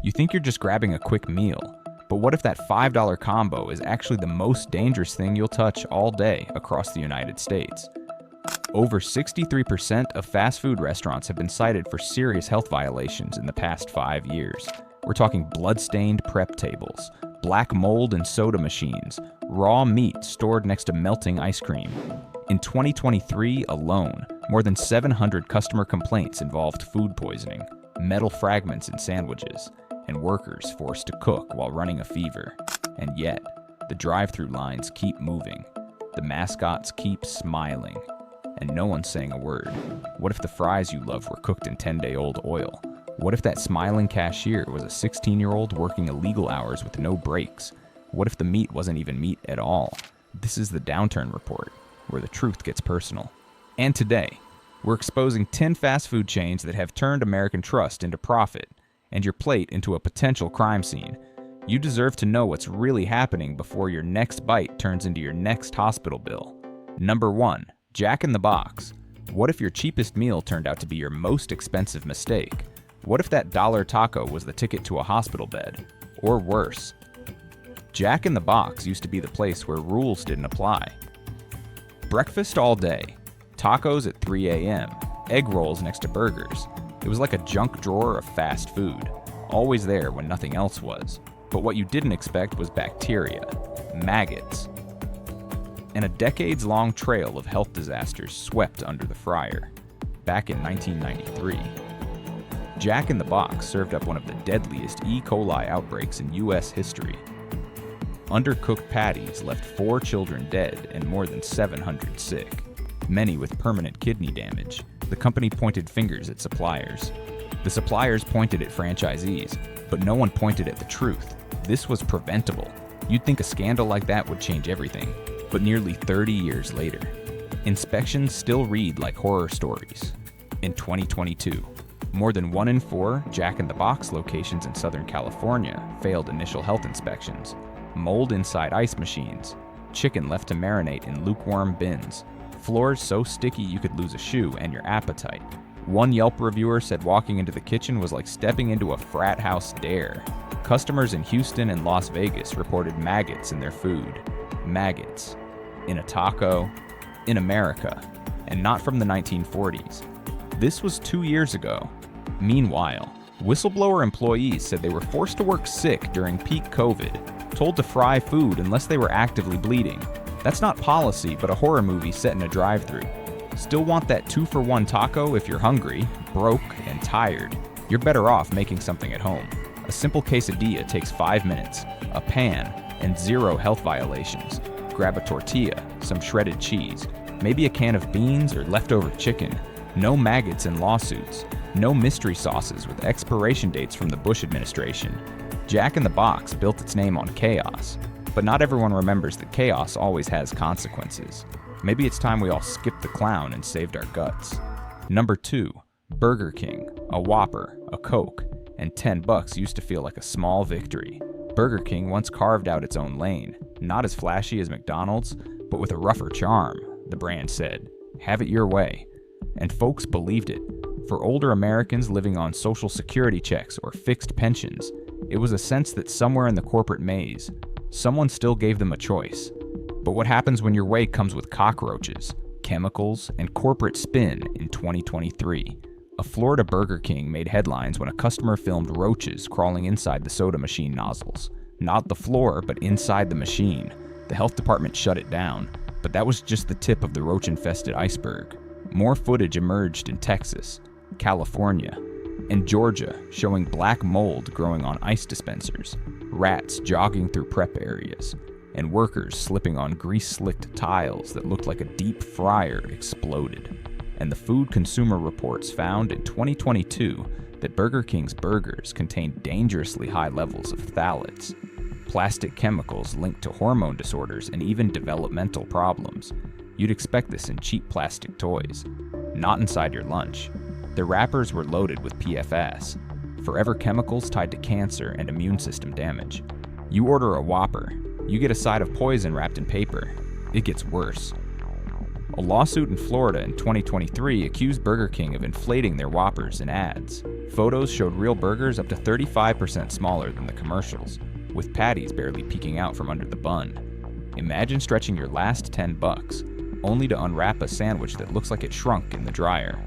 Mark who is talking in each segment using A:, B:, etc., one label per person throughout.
A: You think you're just grabbing a quick meal, but what if that $5 combo is actually the most dangerous thing you'll touch all day across the United States? Over 63% of fast food restaurants have been cited for serious health violations in the past 5 years. We're talking blood-stained prep tables, black mold in soda machines, raw meat stored next to melting ice cream. In 2023 alone, more than 700 customer complaints involved food poisoning, metal fragments in sandwiches, and workers forced to cook while running a fever. And yet, the drive-through lines keep moving. The mascots keep smiling. And no one's saying a word. What if the fries you love were cooked in 10-day-old oil? What if that smiling cashier was a 16-year-old working illegal hours with no breaks? What if the meat wasn't even meat at all? This is the Downturn Report, where the truth gets personal. And today, we're exposing 10 fast food chains that have turned American trust into profit, and your plate into a potential crime scene. You deserve to know what's really happening before your next bite turns into your next hospital bill. Number 1. Jack in the Box. What if your cheapest meal turned out to be your most expensive mistake? What if that dollar taco was the ticket to a hospital bed? Or worse. Jack in the Box used to be the place where rules didn't apply. Breakfast all day, tacos at 3 a.m., egg rolls next to burgers. It was like a junk drawer of fast food, always there when nothing else was. But what you didn't expect was bacteria, maggots, and a decades-long trail of health disasters swept under the fryer. Back in 1993, Jack in the Box served up one of the deadliest E. coli outbreaks in U.S. history. Undercooked patties left 4 children dead and more than 700 sick, many with permanent kidney damage. The company pointed fingers at suppliers. The suppliers pointed at franchisees, but no one pointed at the truth. This was preventable. You'd think a scandal like that would change everything. But nearly 30 years later, inspections still read like horror stories. In 2022, more than 1 in 4 Jack in the Box locations in Southern California failed initial health inspections. Mold inside ice machines, chicken left to marinate in lukewarm bins, floors so sticky you could lose a shoe and your appetite. One Yelp reviewer said walking into the kitchen was like stepping into a frat house dare. Customers in Houston and Las Vegas reported maggots in their food. Maggots. In a taco. In America. And not from the 1940s. This was 2 years ago. Meanwhile, whistleblower employees said they were forced to work sick during peak COVID, told to fry food unless they were actively bleeding. That's not policy, but a horror movie set in a drive-thru. Still want that 2-for-1 taco if you're hungry, broke, and tired? You're better off making something at home. A simple quesadilla takes 5 minutes, a pan, and 0 health violations. Grab a tortilla, some shredded cheese, maybe a can of beans or leftover chicken. No maggots and lawsuits. No mystery sauces with expiration dates from the Bush administration. Jack in the Box built its name on chaos, but not everyone remembers that chaos always has consequences. Maybe it's time we all skipped the clown and saved our guts. Number 2, Burger King, a Whopper, a Coke, and $10 used to feel like a small victory. Burger King once carved out its own lane, not as flashy as McDonald's, but with a rougher charm, the brand said. Have it your way. And folks believed it. For older Americans living on Social Security checks or fixed pensions, it was a sense that somewhere in the corporate maze, someone still gave them a choice. But what happens when your way comes with cockroaches, chemicals, and corporate spin in 2023? A Florida Burger King made headlines when a customer filmed roaches crawling inside the soda machine nozzles. Not the floor, but inside the machine. The health department shut it down, but that was just the tip of the roach-infested iceberg. More footage emerged in Texas, California, and Georgia, showing black mold growing on ice dispensers, rats jogging through prep areas, and workers slipping on grease-slicked tiles that looked like a deep fryer exploded. And the Food Consumer Reports found in 2022 that Burger King's burgers contained dangerously high levels of phthalates, plastic chemicals linked to hormone disorders and even developmental problems. You'd expect this in cheap plastic toys, not inside your lunch. The wrappers were loaded with PFAS, forever chemicals tied to cancer and immune system damage. You order a Whopper, you get a side of poison wrapped in paper. It gets worse. A lawsuit in Florida in 2023 accused Burger King of inflating their Whoppers in ads. Photos showed real burgers up to 35% smaller than the commercials, with patties barely peeking out from under the bun. Imagine stretching your last $10, only to unwrap a sandwich that looks like it shrunk in the dryer.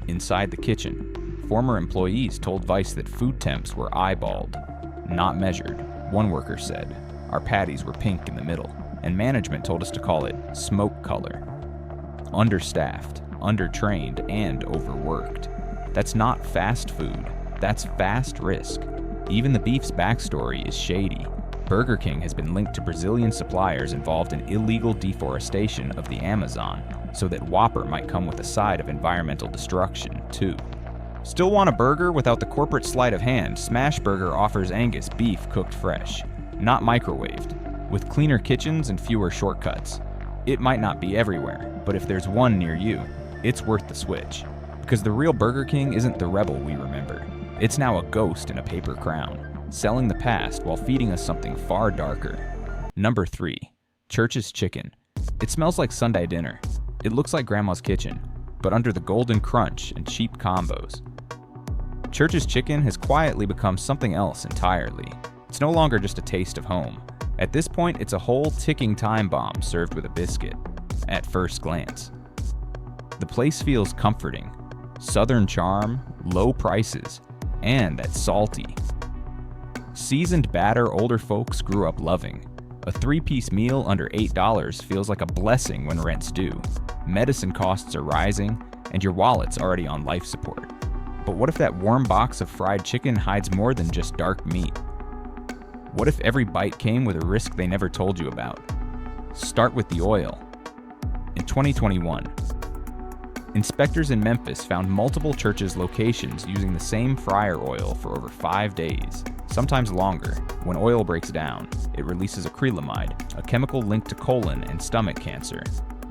A: Inside the kitchen, former employees told Vice that food temps were eyeballed, not measured. One worker said, "Our patties were pink in the middle, and management told us to call it smoke color." Understaffed, undertrained, and overworked. That's not fast food, that's fast risk. Even the beef's backstory is shady. Burger King has been linked to Brazilian suppliers involved in illegal deforestation of the Amazon, so that Whopper might come with a side of environmental destruction, too. Still want a burger without the corporate sleight of hand? Smash Burger offers Angus beef cooked fresh, not microwaved, with cleaner kitchens and fewer shortcuts. It might not be everywhere, but if there's one near you, it's worth the switch. Because the real Burger King isn't the rebel we remember. It's now a ghost in a paper crown, selling the past while feeding us something far darker. Number 3. Church's Chicken. It smells like Sunday dinner. It looks like Grandma's kitchen, but under the golden crunch and cheap combos. Church's Chicken has quietly become something else entirely. It's no longer just a taste of home. At this point, it's a whole ticking time bomb served with a biscuit, at first glance. The place feels comforting. Southern charm, low prices, and that salty. Seasoned batter older folks grew up loving. A 3-piece meal under $8 feels like a blessing when rent's due. Medicine costs are rising, and your wallet's already on life support. But what if that warm box of fried chicken hides more than just dark meat? What if every bite came with a risk they never told you about? Start with the oil. In 2021, inspectors in Memphis found multiple Church's locations using the same fryer oil for over 5 days, sometimes longer. When oil breaks down, it releases acrylamide, a chemical linked to colon and stomach cancer.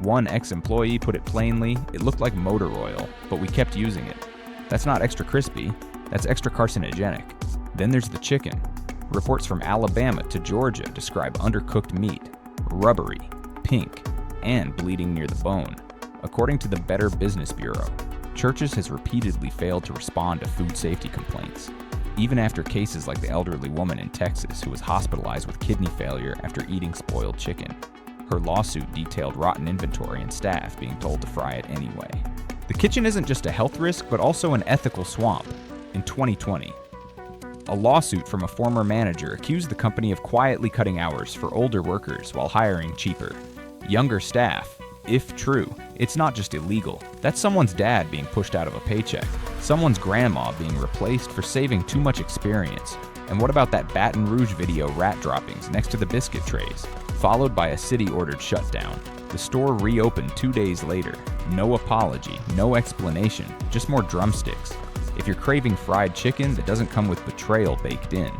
A: One ex-employee put it plainly, "It looked like motor oil, but we kept using it." That's not extra crispy, that's extra carcinogenic. Then there's the chicken. Reports from Alabama to Georgia describe undercooked meat, rubbery, pink, and bleeding near the bone. According to the Better Business Bureau, Church's has repeatedly failed to respond to food safety complaints, even after cases like the elderly woman in Texas who was hospitalized with kidney failure after eating spoiled chicken. Her lawsuit detailed rotten inventory and staff being told to fry it anyway. The kitchen isn't just a health risk, but also an ethical swamp. In 2020, a lawsuit from a former manager accused the company of quietly cutting hours for older workers while hiring cheaper, younger staff. If true, it's not just illegal. That's someone's dad being pushed out of a paycheck, someone's grandma being replaced for saving too much experience. And what about that Baton Rouge video rat droppings next to the biscuit trays, followed by a city-ordered shutdown? The store reopened 2 days later. No apology, no explanation, just more drumsticks. If you're craving fried chicken that doesn't come with betrayal baked in,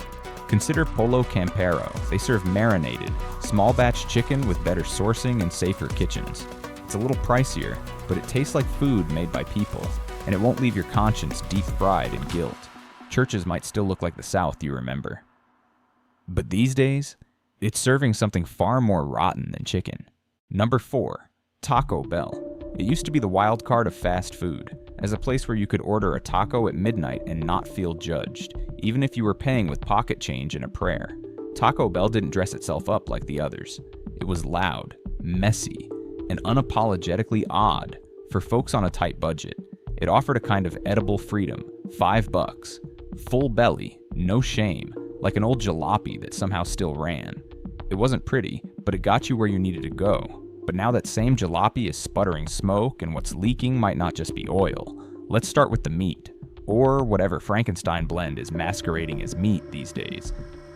A: consider Polo Campero. They serve marinated, small batch chicken with better sourcing and safer kitchens. It's a little pricier, but it tastes like food made by people, and it won't leave your conscience deep fried in guilt. Church's might still look like the South you remember. But these days, it's serving something far more rotten than chicken. Number 4. Taco Bell. It used to be the wild card of fast food, as a place where you could order a taco at midnight and not feel judged, even if you were paying with pocket change and a prayer. Taco Bell didn't dress itself up like the others. It was loud, messy, and unapologetically odd for folks on a tight budget. It offered a kind of edible freedom, $5, full belly, no shame, like an old jalopy that somehow still ran. It wasn't pretty, but it got you where you needed to go. But now that same jalopy is sputtering smoke, and what's leaking might not just be oil. Let's start with the meat, or whatever Frankenstein blend is masquerading as meat these days.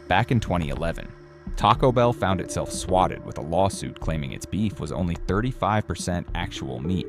A: Back in 2011, Taco Bell found itself swatted with a lawsuit claiming its beef was only 35% actual meat.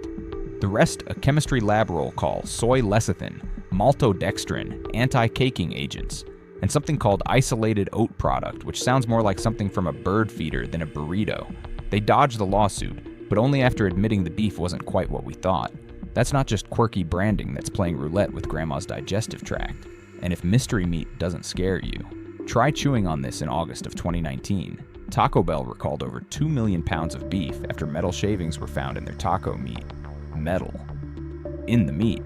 A: The rest a chemistry lab roll call, soy lecithin, maltodextrin, anti-caking agents, and something called isolated oat product, which sounds more like something from a bird feeder than a burrito. They dodged the lawsuit, but only after admitting the beef wasn't quite what we thought. That's not just quirky branding that's playing roulette with Grandma's digestive tract. And if mystery meat doesn't scare you, try chewing on this in August of 2019. Taco Bell recalled over 2 million pounds of beef after metal shavings were found in their taco meat. Metal. In the meat.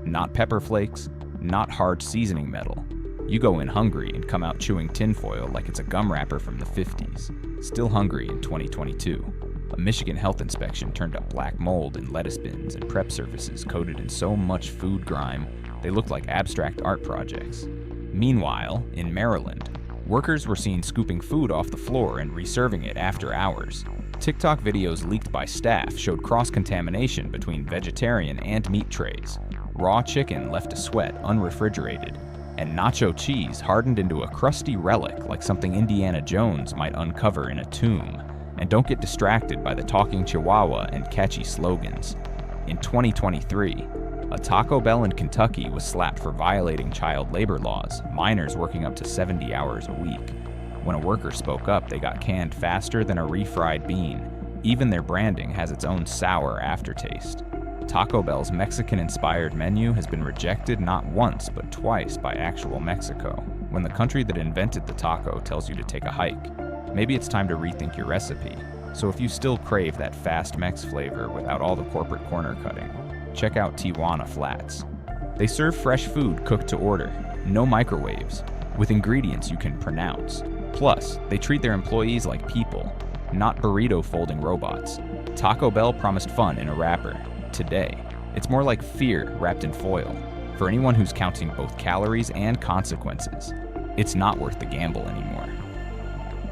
A: Not pepper flakes, not hard seasoning metal. You go in hungry and come out chewing tinfoil like it's a gum wrapper from the 50s. Still hungry in 2022. A Michigan health inspection turned up black mold in lettuce bins and prep surfaces coated in so much food grime they looked like abstract art projects. Meanwhile, in Maryland, workers were seen scooping food off the floor and reserving it after hours. TikTok videos leaked by staff showed cross-contamination between vegetarian and meat trays. Raw chicken left to sweat unrefrigerated, and nacho cheese hardened into a crusty relic like something Indiana Jones might uncover in a tomb. And don't get distracted by the talking chihuahua and catchy slogans. In 2023, a Taco Bell in Kentucky was slapped for violating child labor laws, minors working up to 70 hours a week. When a worker spoke up, they got canned faster than a refried bean. Even their branding has its own sour aftertaste. Taco Bell's Mexican-inspired menu has been rejected not once but twice by actual Mexico, when the country that invented the taco tells you to take a hike. Maybe it's time to rethink your recipe. So if you still crave that fast Mex flavor without all the corporate corner cutting, check out Tijuana Flats. They serve fresh food cooked to order, no microwaves, with ingredients you can pronounce. Plus, they treat their employees like people, not burrito folding robots. Taco Bell promised fun in a wrapper. Today, it's more like fear wrapped in foil. For anyone who's counting both calories and consequences, it's not worth the gamble anymore.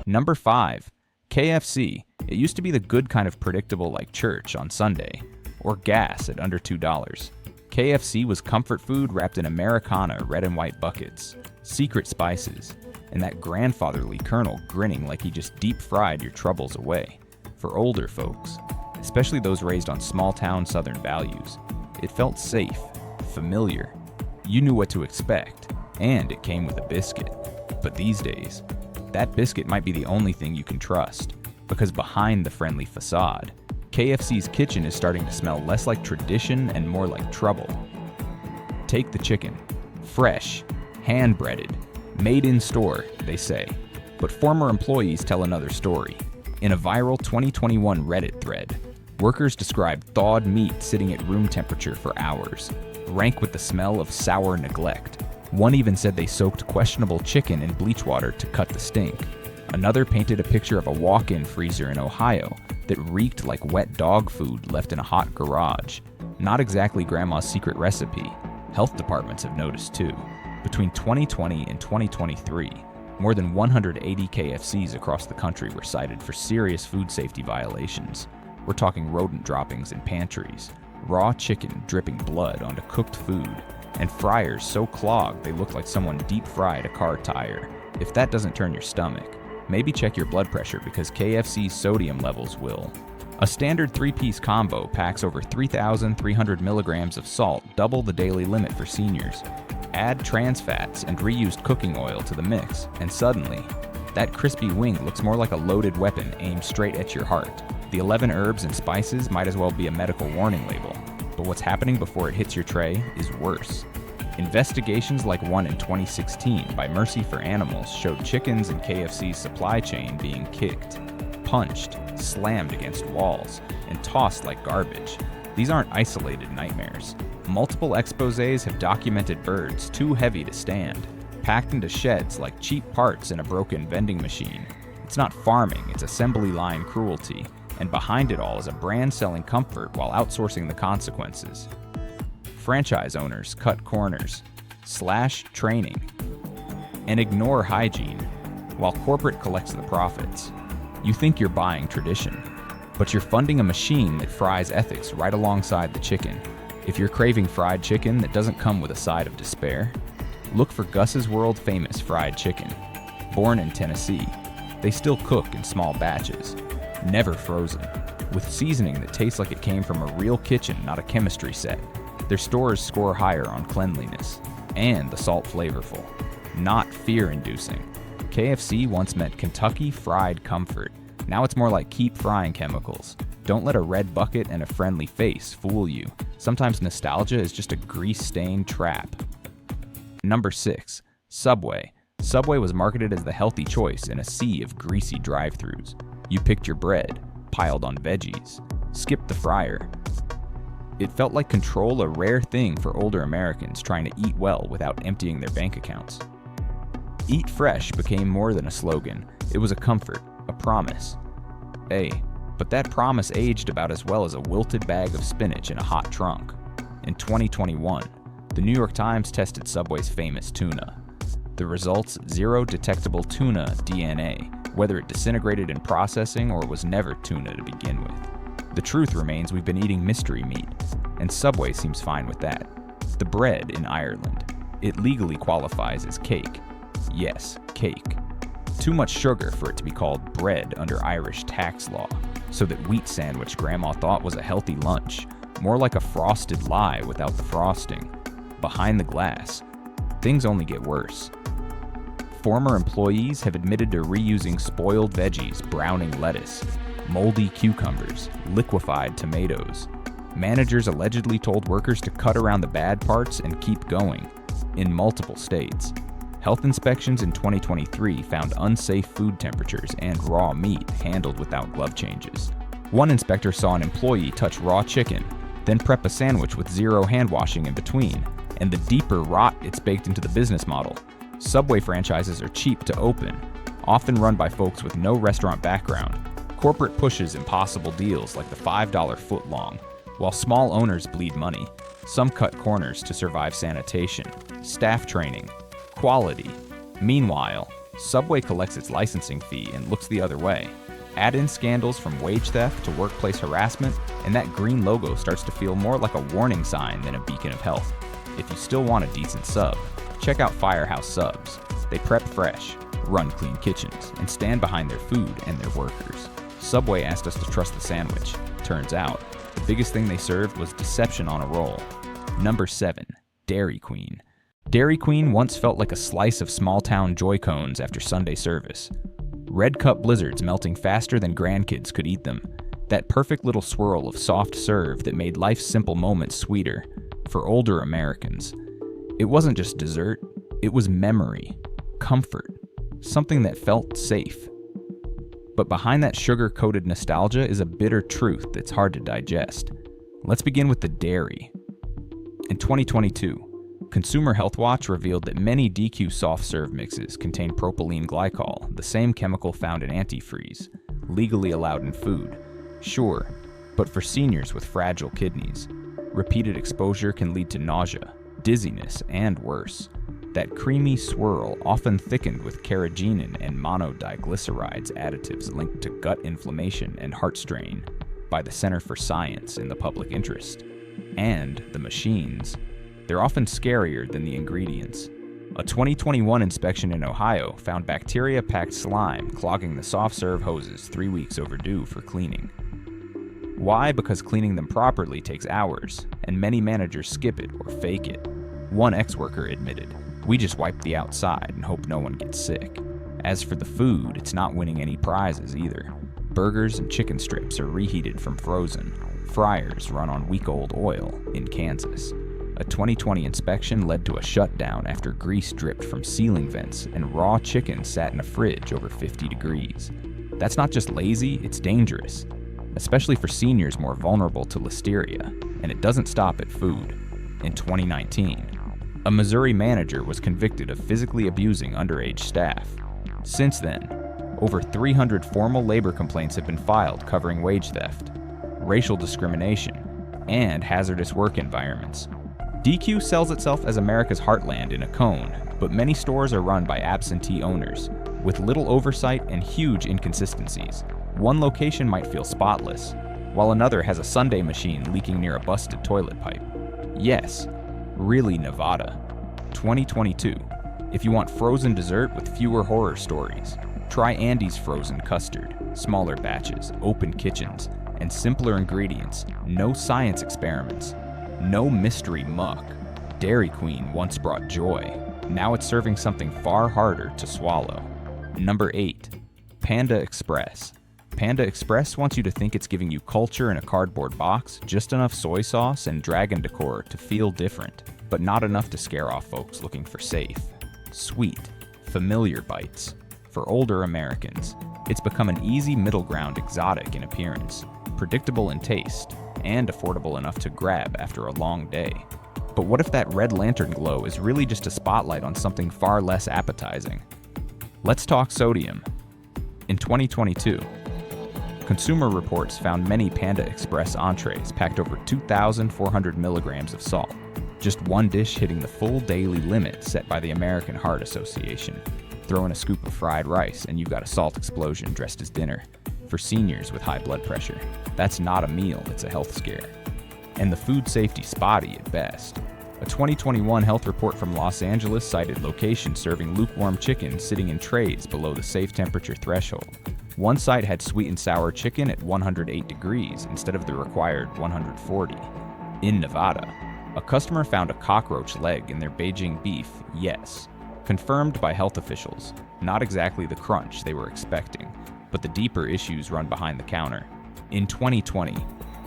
A: Number 5. KFC. It used to be the good kind of predictable like church on Sunday, or gas at under $2. KFC was comfort food wrapped in Americana red and white buckets, secret spices, and that grandfatherly colonel grinning like he just deep-fried your troubles away. For older folks, especially those raised on small-town southern values, it felt safe, familiar. You knew what to expect, and it came with a biscuit. But these days, that biscuit might be the only thing you can trust, because behind the friendly facade, KFC's kitchen is starting to smell less like tradition and more like trouble. Take the chicken. Fresh, hand-breaded, made in store, they say. But former employees tell another story. In a viral 2021 Reddit thread, workers described thawed meat sitting at room temperature for hours, rank with the smell of sour neglect. One even said they soaked questionable chicken in bleach water to cut the stink. Another painted a picture of a walk-in freezer in Ohio that reeked like wet dog food left in a hot garage. Not exactly grandma's secret recipe. Health departments have noticed too. Between 2020 and 2023, more than 180 KFCs across the country were cited for serious food safety violations. We're talking rodent droppings in pantries, raw chicken dripping blood onto cooked food, and fryers so clogged they look like someone deep-fried a car tire. If that doesn't turn your stomach, maybe check your blood pressure because KFC's sodium levels will. A standard 3-piece combo packs over 3,300 milligrams of salt, double the daily limit for seniors. Add trans fats and reused cooking oil to the mix, and suddenly, that crispy wing looks more like a loaded weapon aimed straight at your heart. The 11 herbs and spices might as well be a medical warning label, but what's happening before it hits your tray is worse. Investigations like one in 2016 by Mercy for Animals showed chickens in KFC's supply chain being kicked, punched, slammed against walls, and tossed like garbage. These aren't isolated nightmares. Multiple exposés have documented birds too heavy to stand, packed into sheds like cheap parts in a broken vending machine. It's not farming, it's assembly line cruelty, and behind it all is a brand selling comfort while outsourcing the consequences. Franchise owners cut corners, slash training, and ignore hygiene, while corporate collects the profits. You think you're buying tradition, but you're funding a machine that fries ethics right alongside the chicken. If you're craving fried chicken that doesn't come with a side of despair, look for Gus's world-famous fried chicken. Born in Tennessee, they still cook in small batches, never frozen, with seasoning that tastes like it came from a real kitchen, not a chemistry set. Their stores score higher on cleanliness, and the salt flavorful, not fear-inducing. KFC once meant Kentucky Fried Comfort. Now it's more like keep frying chemicals. Don't let a red bucket and a friendly face fool you. Sometimes nostalgia is just a grease-stained trap. Number 6. Subway. Subway was marketed as the healthy choice in a sea of greasy drive-thrus. You picked your bread, piled on veggies, skipped the fryer. It felt like control, a rare thing for older Americans trying to eat well without emptying their bank accounts. Eat fresh became more than a slogan. It was a comfort, a promise. But that promise aged about as well as a wilted bag of spinach in a hot trunk. In 2021, the New York Times tested Subway's famous tuna. The results: zero detectable tuna DNA, whether it disintegrated in processing or was never tuna to begin with. The truth remains we've been eating mystery meat, and Subway seems fine with that. The bread in Ireland. It legally qualifies as cake. Yes, cake. Too much sugar for it to be called bread under Irish tax law, so that wheat sandwich Grandma thought was a healthy lunch, more like a frosted lie without the frosting. Behind the glass, things only get worse. Former employees have admitted to reusing spoiled veggies, browning lettuce, moldy cucumbers, liquefied tomatoes. Managers allegedly told workers to cut around the bad parts and keep going, in multiple states. Health inspections in 2023 found unsafe food temperatures and raw meat handled without glove changes. One inspector saw an employee touch raw chicken, then prep a sandwich with zero hand washing in between, and the deeper rot it's baked into the business model. Subway franchises are cheap to open, often run by folks with no restaurant background. Corporate pushes impossible deals like the $5 footlong, while small owners bleed money. Some cut corners to survive sanitation, staff training, quality. Meanwhile, Subway collects its licensing fee and looks the other way. Add in scandals from wage theft to workplace harassment, and that green logo starts to feel more like a warning sign than a beacon of health. If you still want a decent sub, check out Firehouse Subs. They prep fresh, run clean kitchens, and stand behind their food and their workers. Subway asked us to trust the sandwich. Turns out, the biggest thing they served was deception on a roll. Number 7, Dairy Queen. Dairy Queen once felt like a slice of small-town joy cones after Sunday service. Red cup blizzards melting faster than grandkids could eat them. That perfect little swirl of soft serve that made life's simple moments sweeter. For older Americans, it wasn't just dessert, it was memory, comfort, something that felt safe. But behind that sugar-coated nostalgia is a bitter truth that's hard to digest. Let's begin with the dairy. In 2022, Consumer Health Watch revealed that many DQ soft serve mixes contain propylene glycol, the same chemical found in antifreeze, legally allowed in food. Sure, but for seniors with fragile kidneys, repeated exposure can lead to nausea, dizziness, and worse. That creamy swirl, often thickened with carrageenan and monodiglycerides additives linked to gut inflammation and heart strain by the Center for Science in the Public Interest. And the machines. They're often scarier than the ingredients. A 2021 inspection in Ohio found bacteria-packed slime clogging the soft-serve hoses 3 weeks overdue for cleaning. Why? Because cleaning them properly takes hours, and many managers skip it or fake it. One ex-worker admitted, "We just wipe the outside and hope no one gets sick." As for the food, it's not winning any prizes either. Burgers and chicken strips are reheated from frozen. Fryers run on week-old oil in Kansas. A 2020 inspection led to a shutdown after grease dripped from ceiling vents and raw chicken sat in a fridge over 50 degrees. That's not just lazy, it's dangerous, especially for seniors more vulnerable to listeria, and it doesn't stop at food. In 2019, a Missouri manager was convicted of physically abusing underage staff. Since then, over 300 formal labor complaints have been filed covering wage theft, racial discrimination, and hazardous work environments. DQ sells itself as America's heartland in a cone, but many stores are run by absentee owners, with little oversight and huge inconsistencies. One location might feel spotless, while another has a sundae machine leaking near a busted toilet pipe. Yes, really Nevada. 2022. If you want frozen dessert with fewer horror stories, try Andy's frozen custard. Smaller batches, open kitchens, and simpler ingredients. No science experiments. No mystery muck. Dairy Queen once brought joy. Now it's serving something far harder to swallow. Number 8. Panda Express. Panda Express wants you to think it's giving you culture in a cardboard box, just enough soy sauce and dragon decor to feel different, but not enough to scare off folks looking for safe, sweet, familiar bites. For older Americans, it's become an easy middle ground, exotic in appearance, predictable in taste, and affordable enough to grab after a long day. But what if that red lantern glow is really just a spotlight on something far less appetizing? Let's talk sodium. In 2022, Consumer Reports found many Panda Express entrees packed over 2,400 milligrams of salt, just one dish hitting the full daily limit set by the American Heart Association. Throw in a scoop of fried rice and you've got a salt explosion dressed as dinner. For seniors with high blood pressure, that's not a meal, it's a health scare. And the food safety spotty at best. A 2021 health report from Los Angeles cited locations serving lukewarm chicken sitting in trays below the safe temperature threshold. One site had sweet and sour chicken at 108 degrees instead of the required 140. In Nevada, a customer found a cockroach leg in their Beijing beef, yes. Confirmed by health officials, not exactly the crunch they were expecting, but the deeper issues run behind the counter. In 2020,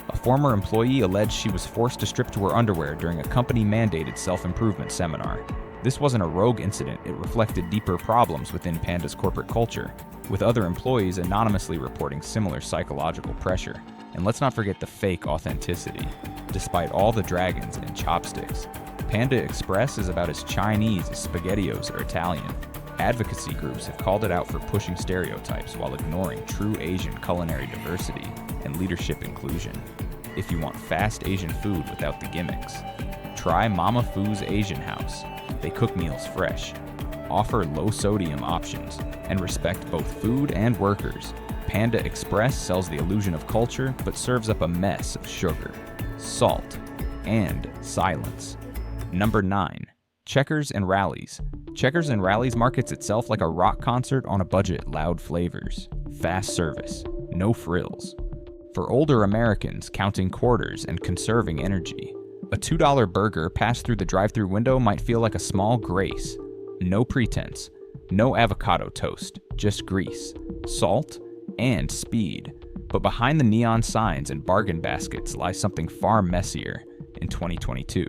A: a former employee alleged she was forced to strip to her underwear during a company-mandated self-improvement seminar. This wasn't a rogue incident, it reflected deeper problems within Panda's corporate culture, with other employees anonymously reporting similar psychological pressure. And let's not forget the fake authenticity. Despite all the dragons and chopsticks, Panda Express is about as Chinese as SpaghettiOs are Italian. Advocacy groups have called it out for pushing stereotypes while ignoring true Asian culinary diversity and leadership inclusion. If you want fast Asian food without the gimmicks, try Mama Fu's Asian House. They cook meals fresh, offer low-sodium options, and respect both food and workers. Panda Express sells the illusion of culture but serves up a mess of sugar, salt, and silence. Number 9. Checkers and Rallies. Checkers and Rallies markets itself like a rock concert on a budget, loud flavors, fast service, no frills. For older Americans counting quarters and conserving energy, a $2 burger passed through the drive-thru window might feel like a small grace. No pretense, no avocado toast, just grease, salt, and speed. But behind the neon signs and bargain baskets lies something far messier. In 2022,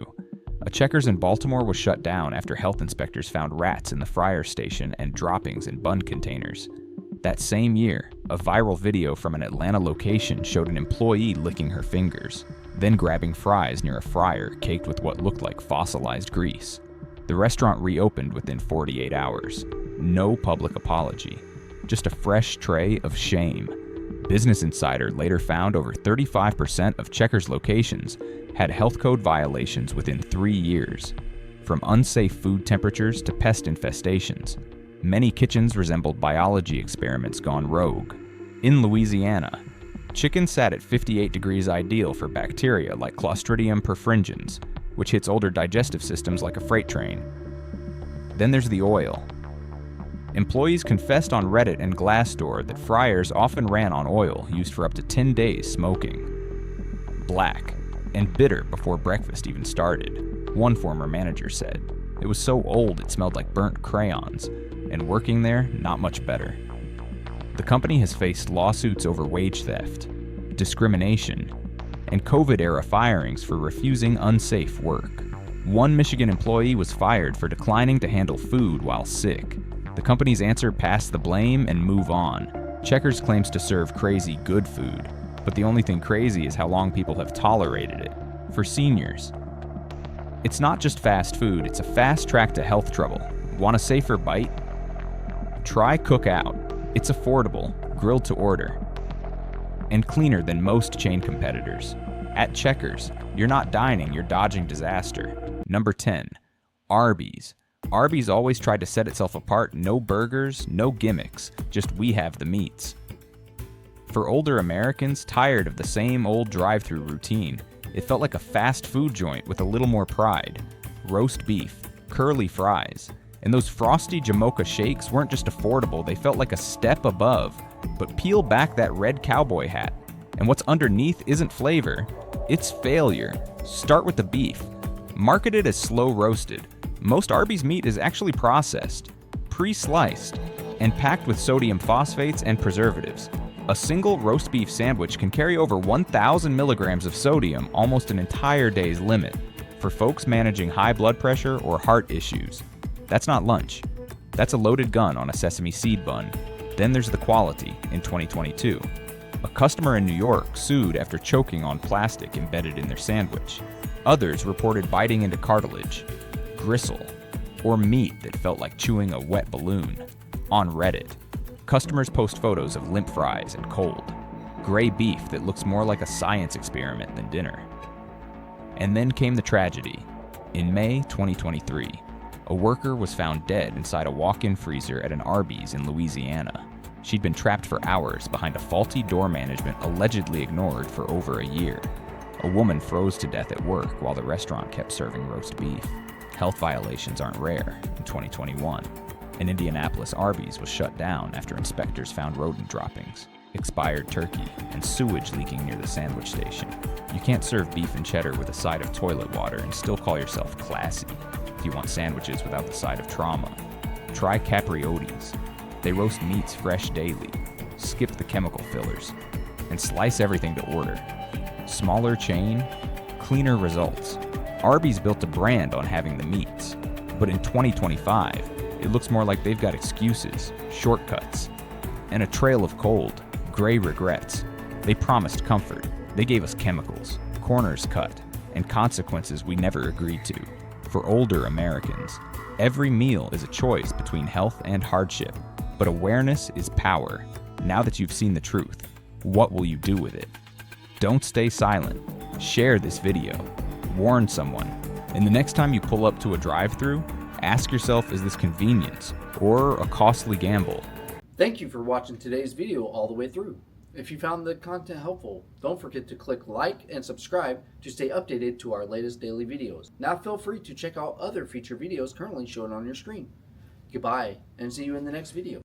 A: a Checkers in Baltimore was shut down after health inspectors found rats in the fryer station and droppings in bun containers. That same year, a viral video from an Atlanta location showed an employee licking her fingers, then grabbing fries near a fryer caked with what looked like fossilized grease. The restaurant reopened within 48 hours. No public apology, just a fresh tray of shame. Business Insider later found over 35% of Checkers locations had health code violations within 3 years. From unsafe food temperatures to pest infestations, many kitchens resembled biology experiments gone rogue. In Louisiana, chicken sat at 58 degrees ideal for bacteria like Clostridium perfringens, which hits older digestive systems like a freight train. Then there's the oil. Employees confessed on Reddit and Glassdoor that fryers often ran on oil used for up to 10 days smoking. Black and bitter before breakfast even started, one former manager said. It was so old it smelled like burnt crayons, and working there, not much better. The company has faced lawsuits over wage theft, discrimination, and COVID-era firings for refusing unsafe work. One Michigan employee was fired for declining to handle food while sick. The company's answer: pass the blame and move on. Checkers claims to serve crazy good food, but the only thing crazy is how long people have tolerated it. For seniors, it's not just fast food, it's a fast track to health trouble. Want a safer bite? Try Cookout. It's affordable, grilled to order, and cleaner than most chain competitors. At Checkers, you're not dining, you're dodging disaster. Number 10. Arbys. Arbys always tried to set itself apart. No burgers, no gimmicks, just we have the meats. For older Americans tired of the same old drive-thru routine, it felt like a fast food joint with a little more pride. Roast beef, curly fries, and those frosty Jamocha shakes weren't just affordable, they felt like a step above. But peel back that red cowboy hat, and what's underneath isn't flavor, it's failure. Start with the beef. Marketed as slow roasted, most Arby's meat is actually processed, pre-sliced, and packed with sodium phosphates and preservatives. A single roast beef sandwich can carry over 1,000 milligrams of sodium, almost an entire day's limit, for folks managing high blood pressure or heart issues. That's not lunch. That's a loaded gun on a sesame seed bun. Then there's the quality in 2022. A customer in New York sued after choking on plastic embedded in their sandwich. Others reported biting into cartilage, gristle, or meat that felt like chewing a wet balloon. On Reddit, customers post photos of limp fries and cold, gray beef that looks more like a science experiment than dinner. And then came the tragedy. In May 2023, a worker was found dead inside a walk-in freezer at an Arbys in Louisiana. She'd been trapped for hours behind a faulty door management allegedly ignored for over a year. A woman froze to death at work while the restaurant kept serving roast beef. Health violations aren't rare in 2021. An Indianapolis Arbys was shut down after inspectors found rodent droppings, expired turkey, and sewage leaking near the sandwich station. You can't serve beef and cheddar with a side of toilet water and still call yourself classy if you want sandwiches without the side of trauma. Try Capriotti's. They roast meats fresh daily, skip the chemical fillers, and slice everything to order. Smaller chain, cleaner results. Arbys built a brand on having the meats, but in 2025, it looks more like they've got excuses, shortcuts, and a trail of cold, gray regrets. They promised comfort. They gave us chemicals, corners cut, and consequences we never agreed to. For older Americans, every meal is a choice between health and hardship, but awareness is power. Now that you've seen the truth, what will you do with it? Don't stay silent. Share this video. Warn someone. And the next time you pull up to a drive-thru, ask yourself, is this convenience or a costly gamble?
B: Thank you for watching today's video all the way through. If you found the content helpful, don't forget to click like and subscribe to stay updated to our latest daily videos. Now feel free to check out other feature videos currently shown on your screen. Goodbye, and see you in the next video.